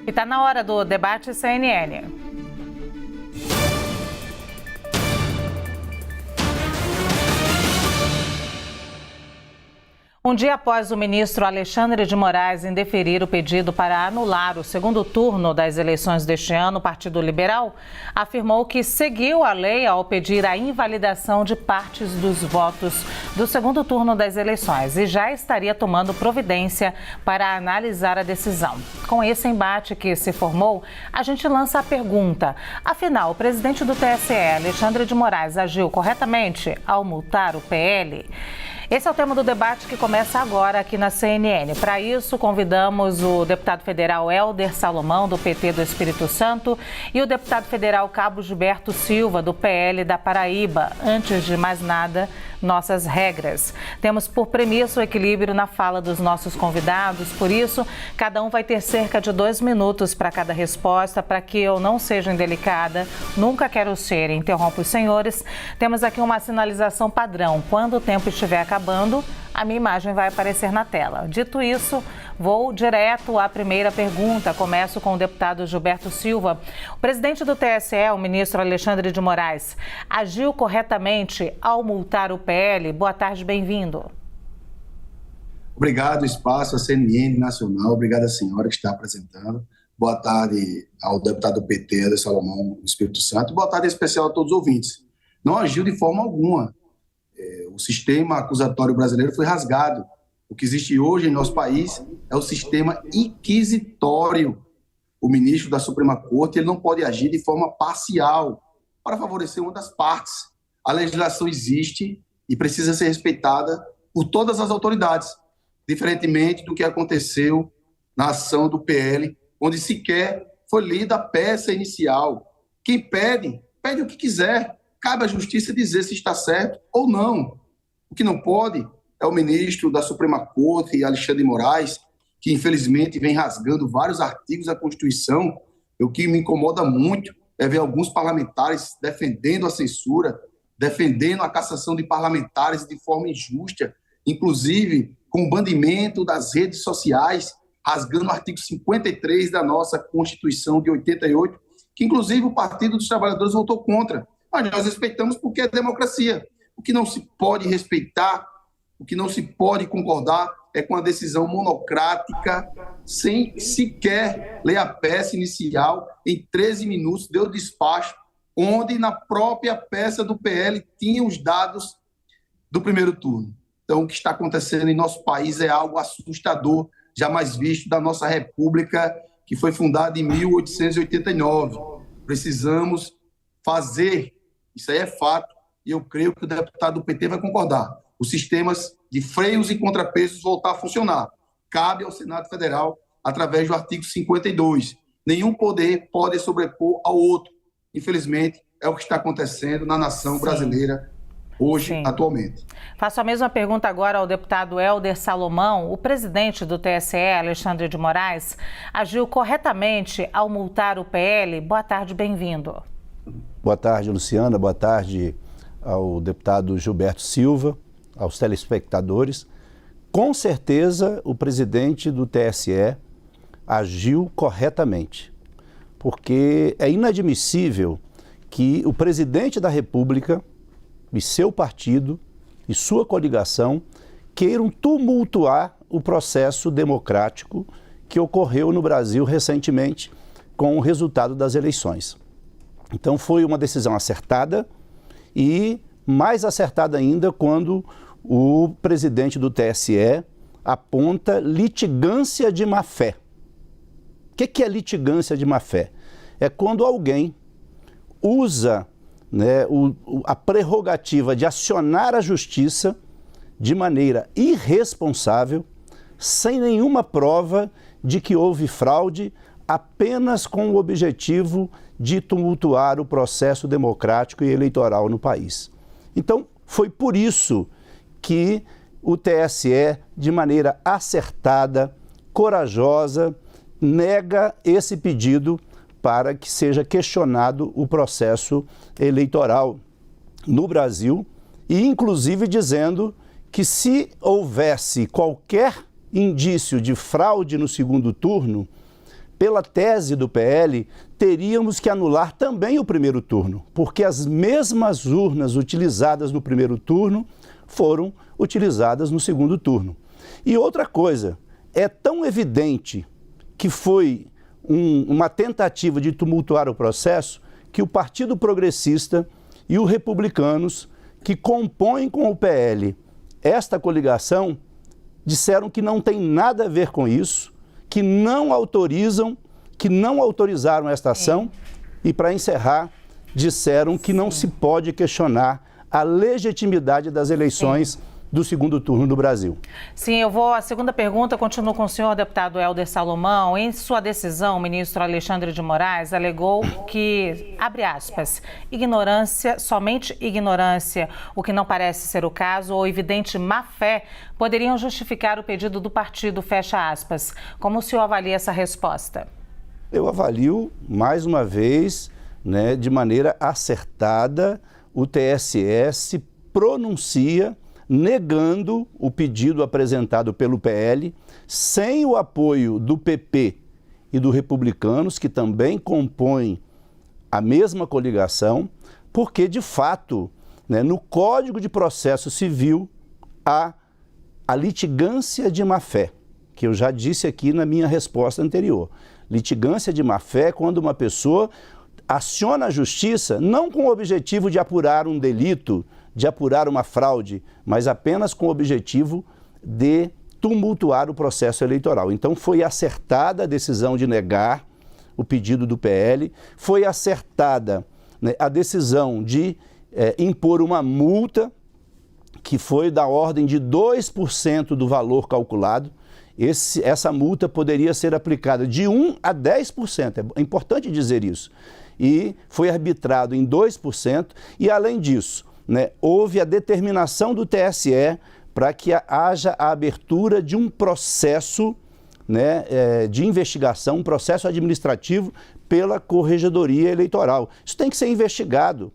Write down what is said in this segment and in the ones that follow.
E está na hora do debate CNN. Um dia após o ministro Alexandre de Moraes indeferir o pedido para anular o segundo turno das eleições deste ano, o Partido Liberal afirmou que seguiu a lei ao pedir a invalidação de partes dos votos do segundo turno das eleições e já estaria tomando providência para analisar a decisão. Com esse embate que se formou, a gente lança a pergunta: afinal, o presidente do TSE, Alexandre de Moraes, agiu corretamente ao multar o PL? Esse é o tema do debate que começa agora aqui na CNN. Para isso, convidamos o deputado federal Hélder Salomão, do PT do Espírito Santo, e o deputado federal Cabo Gilberto Silva, do PL da Paraíba. Antes de mais nada, nossas regras. Temos por premissa o equilíbrio na fala dos nossos convidados, por isso, cada um vai ter cerca de 2 minutos para cada resposta, para que eu não seja indelicada, nunca quero ser, interrompo os senhores. Temos aqui uma sinalização padrão. Quando o tempo estiver acabando, a minha imagem vai aparecer na tela. Dito isso, vou direto à primeira pergunta. Começo com o deputado Gilberto Silva. O presidente do TSE, o ministro Alexandre de Moraes, agiu corretamente ao multar o PL? Boa tarde, bem-vindo. Obrigado, espaço, a CNN Nacional. Obrigado à senhora que está apresentando. Boa tarde ao deputado do PT, Hélder Salomão, do Espírito Santo. Boa tarde em especial a todos os ouvintes. Não agiu de forma alguma. O sistema acusatório brasileiro foi rasgado. O que existe hoje em nosso país é o sistema inquisitório. O ministro da Suprema Corte ele não pode agir de forma parcial para favorecer uma das partes. A legislação existe e precisa ser respeitada por todas as autoridades, diferentemente do que aconteceu na ação do PL, onde sequer foi lida a peça inicial. Quem pede, pede o que quiser. Cabe à justiça dizer se está certo ou não. O que não pode é o ministro da Suprema Corte, Alexandre de Moraes, que infelizmente vem rasgando vários artigos da Constituição. O que me incomoda muito é ver alguns parlamentares defendendo a censura, defendendo a cassação de parlamentares de forma injusta, inclusive com o banimento das redes sociais, rasgando o artigo 53 da nossa Constituição de 88, que inclusive o Partido dos Trabalhadores votou contra. Mas nós respeitamos porque é democracia. O que não se pode respeitar, o que não se pode concordar é com a decisão monocrática, sem sequer ler a peça inicial, em 13 minutos deu despacho, onde na própria peça do PL tinha os dados do primeiro turno. Então, o que está acontecendo em nosso país é algo assustador, jamais visto da nossa República, que foi fundada em 1889. Precisamos fazer, isso aí é fato, e eu creio que o deputado do PT vai concordar, os sistemas de freios e contrapesos voltar a funcionar. Cabe ao Senado Federal, através do artigo 52. Nenhum poder pode sobrepor ao outro. Infelizmente, é o que está acontecendo na nação brasileira hoje, atualmente. Faço a mesma pergunta agora ao deputado Hélder Salomão. O presidente do TSE, Alexandre de Moraes, agiu corretamente ao multar o PL? Boa tarde, bem-vindo. Boa tarde, Luciana. Boa tarde ao deputado Gilberto Silva, aos telespectadores. Com certeza, o presidente do TSE agiu corretamente, porque é inadmissível que o presidente da República e seu partido e sua coligação queiram tumultuar o processo democrático que ocorreu no Brasil recentemente com o resultado das eleições. Então foi uma decisão acertada e mais acertada ainda quando o presidente do TSE aponta litigância de má-fé. O que é litigância de má-fé? É quando alguém usa a prerrogativa de acionar a justiça de maneira irresponsável, sem nenhuma prova de que houve fraude, apenas com o objetivo de tumultuar o processo democrático e eleitoral no país. Então, foi por isso que o TSE, de maneira acertada, corajosa, nega esse pedido para que seja questionado o processo eleitoral no Brasil e, inclusive, dizendo que se houvesse qualquer indício de fraude no segundo turno, pela tese do PL, teríamos que anular também o primeiro turno, porque as mesmas urnas utilizadas no primeiro turno foram utilizadas no segundo turno. E outra coisa, é tão evidente que foi uma tentativa de tumultuar o processo que o Partido Progressista e os republicanos, que compõem com o PL esta coligação, disseram que não tem nada a ver com isso, que não autorizaram esta ação e, para encerrar, disseram que não se pode questionar a legitimidade das eleições do segundo turno do Brasil. Sim, a segunda pergunta continua com o senhor, deputado Helder Salomão. Em sua decisão, o ministro Alexandre de Moraes alegou que, abre aspas, ignorância, somente ignorância, o que não parece ser o caso, ou evidente má-fé, poderiam justificar o pedido do partido, fecha aspas. Como o senhor avalia essa resposta? Eu avalio, mais uma vez, de maneira acertada, o TSE se pronuncia negando o pedido apresentado pelo PL, sem o apoio do PP e do Republicanos, que também compõem a mesma coligação, porque, de fato, no Código de Processo Civil, há a litigância de má-fé, que eu já disse aqui na minha resposta anterior. Litigância de má-fé é quando uma pessoa aciona a justiça não com o objetivo de apurar um delito, de apurar uma fraude, mas apenas com o objetivo de tumultuar o processo eleitoral. Então foi acertada a decisão de negar o pedido do PL, foi acertada a decisão de impor uma multa que foi da ordem de 2% do valor calculado. Essa multa poderia ser aplicada de 1% a 10%, é importante dizer isso. E foi arbitrado em 2%, e além disso, houve a determinação do TSE para que haja a abertura de um processo de investigação, um processo administrativo pela Corregedoria Eleitoral. Isso tem que ser investigado.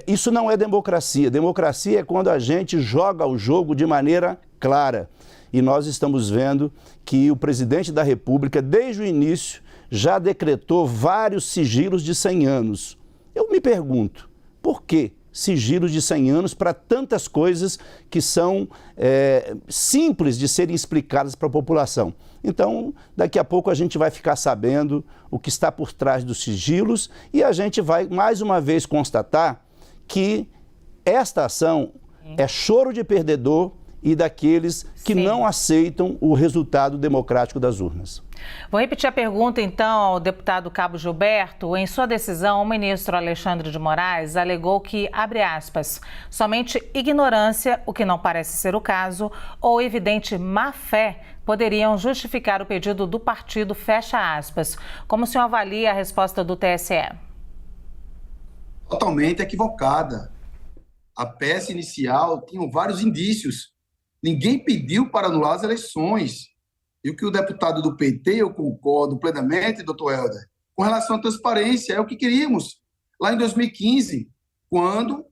Isso não é democracia. Democracia é quando a gente joga o jogo de maneira clara. E nós estamos vendo que o presidente da República, desde o início, já decretou vários sigilos de 100 anos. Eu me pergunto, por que sigilos de 100 anos para tantas coisas que são simples de serem explicadas para a população? Então, daqui a pouco a gente vai ficar sabendo o que está por trás dos sigilos e a gente vai, mais uma vez, constatar que esta ação é choro de perdedor e daqueles que não aceitam o resultado democrático das urnas. Vou repetir a pergunta, então, ao deputado Cabo Gilberto. Em sua decisão, o ministro Alexandre de Moraes alegou que, abre aspas, somente ignorância, o que não parece ser o caso, ou evidente má-fé, poderiam justificar o pedido do partido, fecha aspas. Como o senhor avalia a resposta do TSE? Totalmente equivocada. A peça inicial tinha vários indícios. Ninguém pediu para anular as eleições. E o que o deputado do PT, eu concordo plenamente, doutor Helder, com relação à transparência, é o que queríamos. Lá em 2015, quando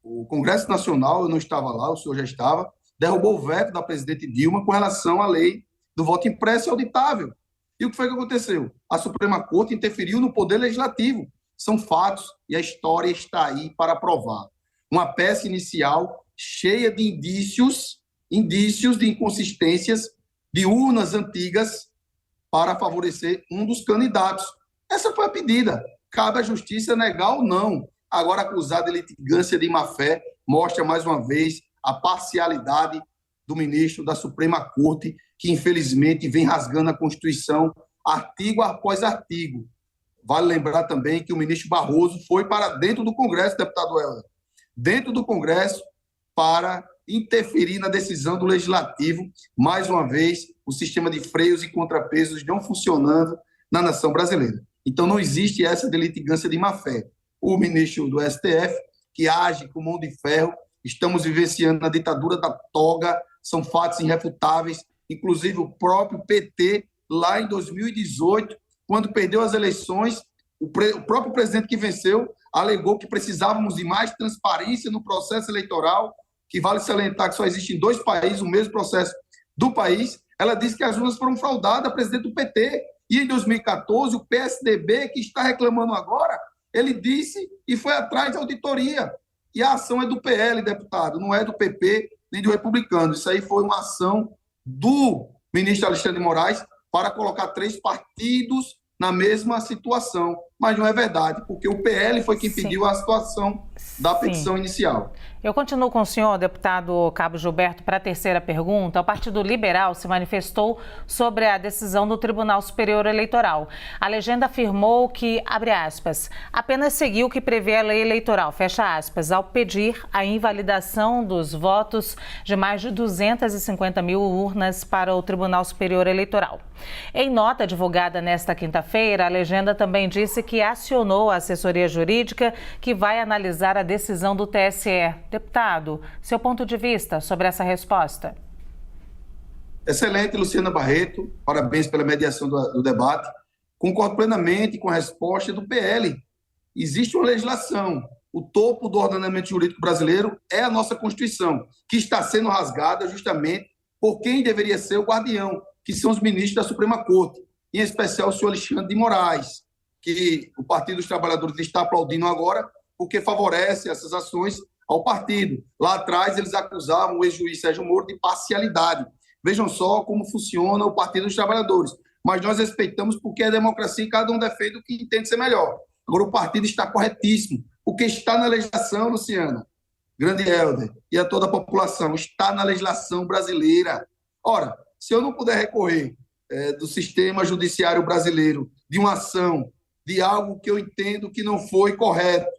o Congresso Nacional, eu não estava lá, o senhor já estava, derrubou o veto da presidente Dilma com relação à lei do voto impresso e auditável. E o que foi que aconteceu? A Suprema Corte interferiu no Poder Legislativo. São fatos e a história está aí para provar. Uma peça inicial cheia de indícios de inconsistências, de urnas antigas para favorecer um dos candidatos. Essa foi a pedida. Cabe à justiça negar ou não. Agora, acusar de litigância de má-fé mostra, mais uma vez, a parcialidade do ministro da Suprema Corte, que, infelizmente, vem rasgando a Constituição artigo após artigo. Vale lembrar também que o ministro Barroso foi para dentro do Congresso, deputado Helder, dentro do Congresso, para interferir na decisão do Legislativo. Mais uma vez, o sistema de freios e contrapesos não funcionando na nação brasileira. Então, não existe essa de litigância de má-fé. O ministro do STF, que age com mão de ferro, estamos vivenciando a ditadura da toga, são fatos irrefutáveis. Inclusive, o próprio PT, lá em 2018, quando perdeu as eleições, o próprio presidente que venceu alegou que precisávamos de mais transparência no processo eleitoral, que vale salientar que só existe em 2 países o mesmo processo do país. Ela disse que as urnas foram fraudadas, a presidente do PT. E em 2014, o PSDB, que está reclamando agora, ele disse e foi atrás de auditoria. E a ação é do PL, deputado, não é do PP nem do Republicano. Isso aí foi uma ação do ministro Alexandre de Moraes para colocar 3 partidos na mesma situação. Mas não é verdade, porque o PL foi quem pediu a situação da petição inicial. Eu continuo com o senhor, deputado Cabo Gilberto, para a terceira pergunta. O Partido Liberal se manifestou sobre a decisão do Tribunal Superior Eleitoral. A legenda afirmou que, abre aspas, apenas seguiu o que prevê a lei eleitoral, fecha aspas, ao pedir a invalidação dos votos de mais de 250 mil urnas para o Tribunal Superior Eleitoral. Em nota divulgada nesta quinta-feira, a legenda também disse que acionou a assessoria jurídica que vai analisar a decisão do TSE. Deputado, seu ponto de vista sobre essa resposta? Excelente, Luciana Barreto. Parabéns pela mediação do debate. Concordo plenamente com a resposta do PL. Existe uma legislação. O topo do ordenamento jurídico brasileiro é a nossa Constituição, que está sendo rasgada justamente por quem deveria ser o guardião, que são os ministros da Suprema Corte, em especial o senhor Alexandre de Moraes, que o Partido dos Trabalhadores está aplaudindo agora, porque favorece essas ações ao partido. Lá atrás, eles acusavam o ex-juiz Sérgio Moro de parcialidade. Vejam só como funciona o Partido dos Trabalhadores. Mas nós respeitamos porque é democracia e cada um defende o que entende ser melhor. Agora, o partido está corretíssimo. O que está na legislação, Luciana, grande Helder, e a toda a população, está na legislação brasileira. Ora, se eu não puder recorrer do sistema judiciário brasileiro, de uma ação, de algo que eu entendo que não foi correto,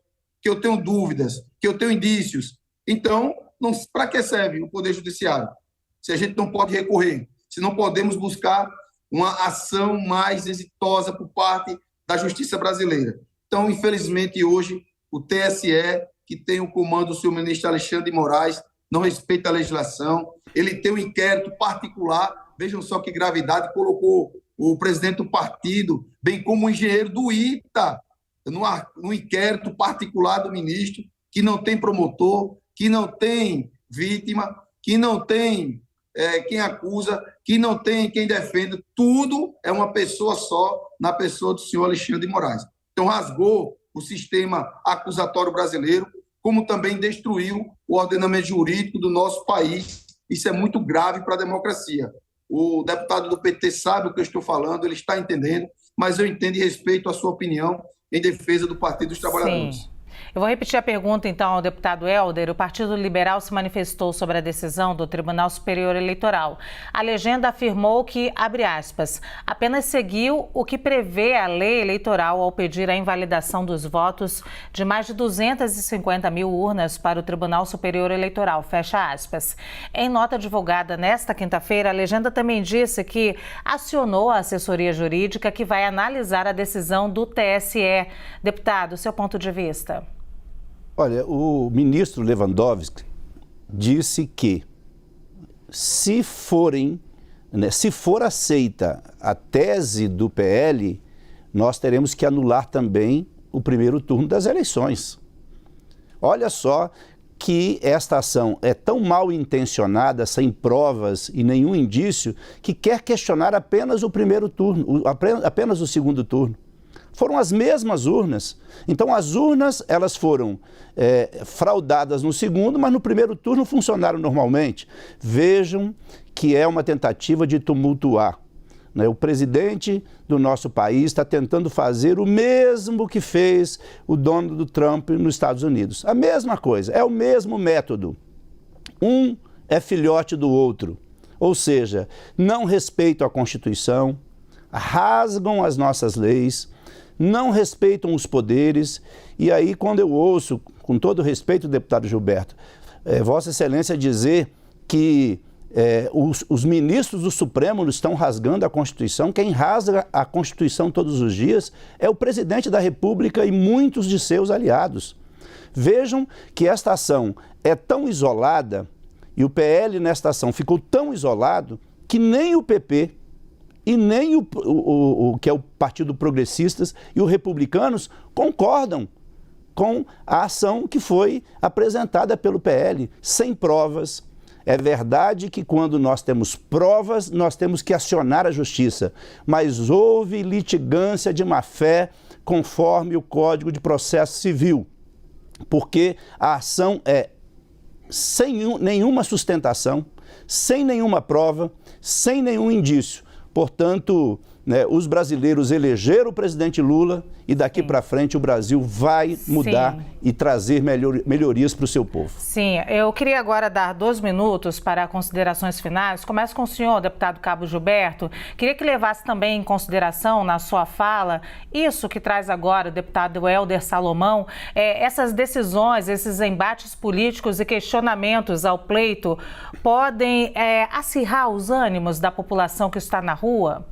que eu tenho dúvidas, que eu tenho indícios, então, para que serve o Poder Judiciário? Se a gente não pode recorrer, se não podemos buscar uma ação mais exitosa por parte da Justiça brasileira. Então, infelizmente, hoje, o TSE, que tem o comando do senhor ministro Alexandre de Moraes, não respeita a legislação, ele tem um inquérito particular, vejam só que gravidade, colocou o presidente do partido, bem como o engenheiro do ITA, no inquérito particular do ministro, que não tem promotor, que não tem vítima, que não tem quem acusa, que não tem quem defenda, tudo é uma pessoa só, na pessoa do senhor Alexandre de Moraes. Então, rasgou o sistema acusatório brasileiro, como também destruiu o ordenamento jurídico do nosso país. Isso é muito grave para a democracia. O deputado do PT sabe o que eu estou falando, ele está entendendo, mas eu entendo e respeito a sua opinião em defesa do Partido dos Trabalhadores. Sim. Eu vou repetir a pergunta, então, ao deputado Helder. O Partido Liberal se manifestou sobre a decisão do Tribunal Superior Eleitoral. A legenda afirmou que, abre aspas, apenas seguiu o que prevê a lei eleitoral ao pedir a invalidação dos votos de mais de 250 mil urnas para o Tribunal Superior Eleitoral, fecha aspas. Em nota divulgada nesta quinta-feira, a legenda também disse que acionou a assessoria jurídica que vai analisar a decisão do TSE. Deputado, seu ponto de vista? Olha, o ministro Lewandowski disse que se for aceita a tese do PL, nós teremos que anular também o primeiro turno das eleições. Olha só que esta ação é tão mal intencionada, sem provas e nenhum indício, que quer questionar apenas o primeiro turno, apenas o segundo turno. Foram as mesmas urnas. Então, as urnas, elas foram fraudadas no segundo, mas no primeiro turno funcionaram normalmente. Vejam que é uma tentativa de tumultuar, né? O presidente do nosso país está tentando fazer o mesmo que fez o Donald Trump nos Estados Unidos. A mesma coisa, é o mesmo método. Um é filhote do outro. Ou seja, não respeitam a Constituição, rasgam as nossas leis, não respeitam os poderes, e aí quando eu ouço, com todo respeito, deputado Gilberto, Vossa Excelência dizer que os ministros do Supremo estão rasgando a Constituição, quem rasga a Constituição todos os dias é o presidente da República e muitos de seus aliados. Vejam que esta ação é tão isolada, e o PL nesta ação ficou tão isolado, que nem o PP e nem o que é o Partido Progressistas e os Republicanos concordam com a ação que foi apresentada pelo PL, sem provas, É verdade que quando nós temos provas, nós temos que acionar a justiça, mas houve litigância de má-fé conforme o Código de Processo Civil, porque a ação é sem nenhuma sustentação, sem nenhuma prova, sem nenhum indício. Portanto, né, os brasileiros elegeram o presidente Lula e daqui para frente o Brasil vai mudar e trazer melhorias para o seu povo. Sim, eu queria agora dar 2 minutos para considerações finais. Começo com o senhor, deputado Cabo Gilberto. Queria que levasse também em consideração na sua fala isso que traz agora o deputado Helder Salomão, essas decisões, esses embates políticos e questionamentos ao pleito podem acirrar os ânimos da população que está na rua?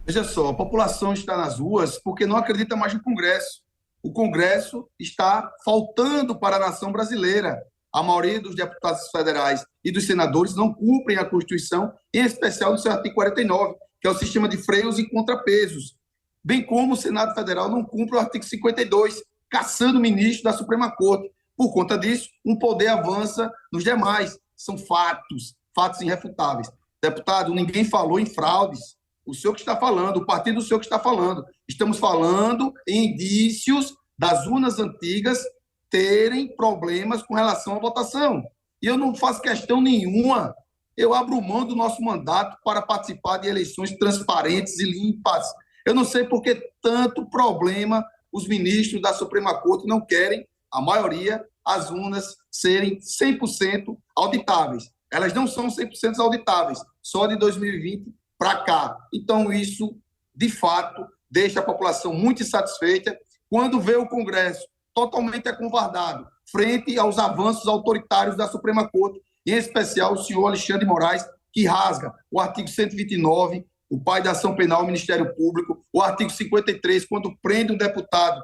Veja só, a população está nas ruas porque não acredita mais no Congresso. O Congresso está faltando para a nação brasileira. A maioria dos deputados federais e dos senadores não cumprem a Constituição, em especial no seu artigo 49, que é o sistema de freios e contrapesos. Bem como o Senado Federal não cumpre o artigo 52, caçando o ministro da Suprema Corte. Por conta disso, um poder avança nos demais. São fatos irrefutáveis. Deputado, ninguém falou em fraudes. O senhor que está falando, o partido do senhor que está falando. Estamos falando em indícios das urnas antigas terem problemas com relação à votação. E eu não faço questão nenhuma. Eu abro mão do nosso mandato para participar de eleições transparentes e limpas. Eu não sei por que tanto problema os ministros da Suprema Corte não querem, a maioria, as urnas serem 100% auditáveis. Elas não são 100% auditáveis, só de 2020 para cá. Então, isso, de fato, deixa a população muito insatisfeita quando vê o Congresso totalmente acovardado frente aos avanços autoritários da Suprema Corte, em especial o senhor Alexandre de Moraes, que rasga o artigo 129, o pai da ação penal, o Ministério Público, o artigo 53, quando prende um deputado,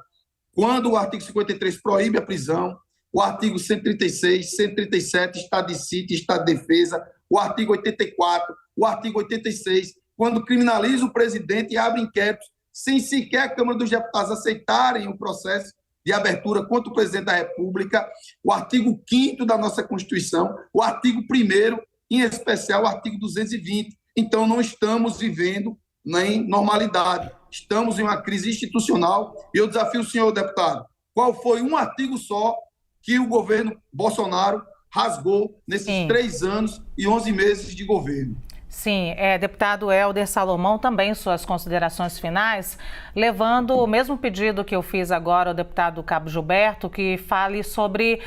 quando o artigo 53 proíbe a prisão, o artigo 136, 137, estado de sítio, estado de defesa, o artigo 84, o artigo 86, quando criminaliza o presidente e abre inquéritos sem sequer a Câmara dos Deputados aceitarem o processo de abertura contra o presidente da República, o artigo 5º da nossa Constituição, o artigo 1º, em especial o artigo 220. Então, não estamos vivendo em normalidade. Estamos em uma crise institucional e eu desafio o senhor, deputado, qual foi um artigo só que o governo Bolsonaro rasgou nesses 3 anos e 11 meses de governo? Sim, deputado Helder Salomão, também suas considerações finais, levando o mesmo pedido que eu fiz agora ao deputado Cabo Gilberto, que fale sobre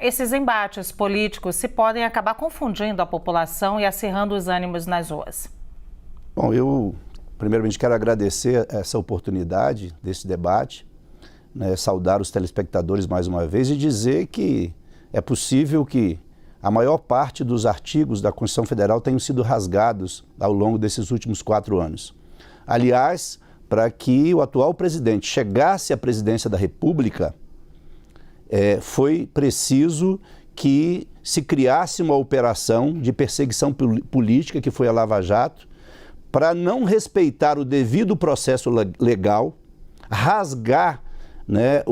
esses embates políticos, se podem acabar confundindo a população e acirrando os ânimos nas ruas. Bom, eu primeiramente quero agradecer essa oportunidade desse debate, né, saudar os telespectadores mais uma vez e dizer que é possível que a maior parte dos artigos da Constituição Federal tenham sido rasgados ao longo desses últimos 4 anos. Aliás, para que o atual presidente chegasse à presidência da República, foi preciso que se criasse uma operação de perseguição política, que foi a Lava Jato, para não respeitar o devido processo legal, rasgar, né,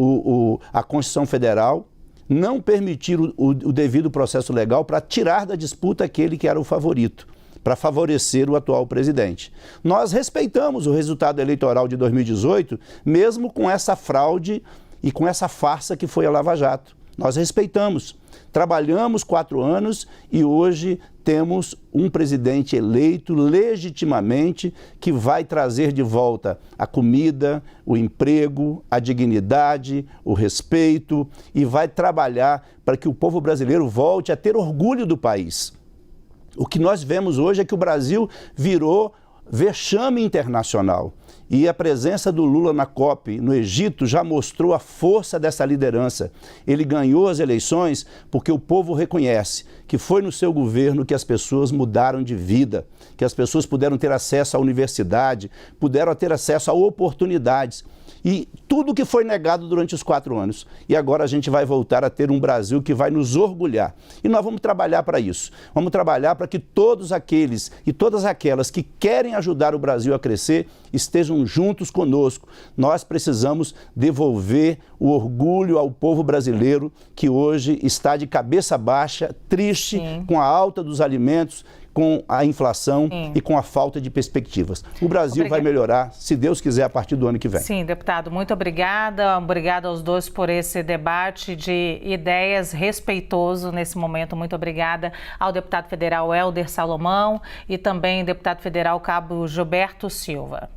a Constituição Federal, não permitir o devido processo legal para tirar da disputa aquele que era o favorito, para favorecer o atual presidente. Nós respeitamos o resultado eleitoral de 2018, mesmo com essa fraude e com essa farsa que foi a Lava Jato. Nós respeitamos. Trabalhamos 4 anos e hoje temos um presidente eleito legitimamente que vai trazer de volta a comida, o emprego, a dignidade, o respeito e vai trabalhar para que o povo brasileiro volte a ter orgulho do país. O que nós vemos hoje é que o Brasil virou vexame internacional. E a presença do Lula na COP no Egito já mostrou a força dessa liderança. Ele ganhou as eleições porque o povo reconhece que foi no seu governo que as pessoas mudaram de vida, que as pessoas puderam ter acesso à universidade, puderam ter acesso a oportunidades. e tudo que foi negado durante os 4 anos. E agora a gente vai voltar a ter um Brasil que vai nos orgulhar. E nós vamos trabalhar para isso. Vamos trabalhar para que todos aqueles e todas aquelas que querem ajudar o Brasil a crescer estejam juntos conosco. Nós precisamos devolver o orgulho ao povo brasileiro que hoje está de cabeça baixa, triste, Sim. com a alta dos alimentos, com a inflação e com a falta de perspectivas. O Brasil vai melhorar, se Deus quiser, a partir do ano que vem. Sim, deputado, muito obrigada. Obrigada aos dois por esse debate de ideias respeitoso nesse momento. Muito obrigada ao deputado federal Helder Salomão e também deputado federal Cabo Gilberto Silva.